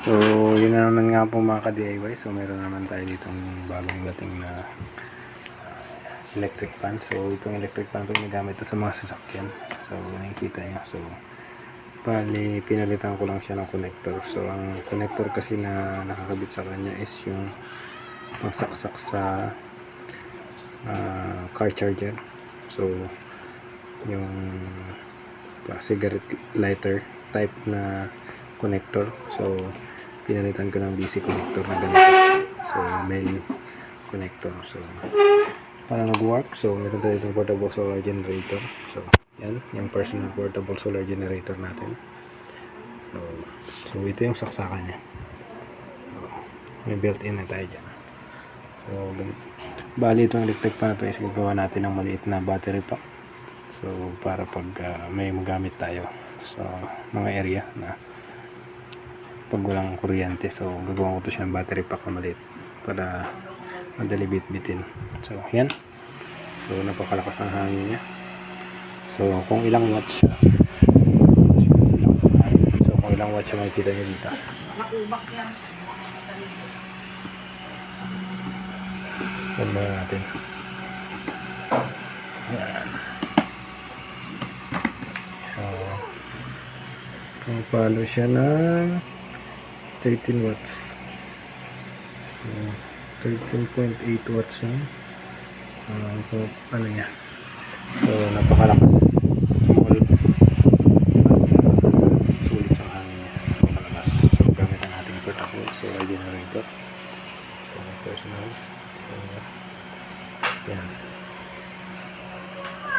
So, yun na naman nga po mga ka-DIY. So, meron naman tayo ditong bagong dating na electric fan. So, itong electric fan po ginagamit ito sa mga sasakyan. So, nakikita nyo. So, bali, pinalitan ko lang siya ng connector. So, ang connector kasi na nakakabit sa kanya is yung pangsaksak sa car charger. So, yung cigarette lighter type na connector. So, pinalitan ko ng DC connector na ganito. So, main connector. So, para nag-work. So, meron tayo itong portable solar generator. So, yan. Yung personal portable solar generator natin. So ito yung saksakan niya. So, may built-in na tayo dyan. So, bali itong electric fan na ito is gagawa natin ng maliit na battery pack. So, para pag may magamit tayo sa mga area na pag walang kuryente. So, gagawa ko ito siya ng battery pack na maliit para madali bit-bitin. So, yan. So, napakalakas ang hangin niya. So, kung ilang watts siya. So, kung ilang watts siya makikita niyo dito. Nakubak yan. Yan muna natin. Yan. So, palo siya ng 13 watts. So, 13.8 watts yun. Ano niya. So, napakalakas.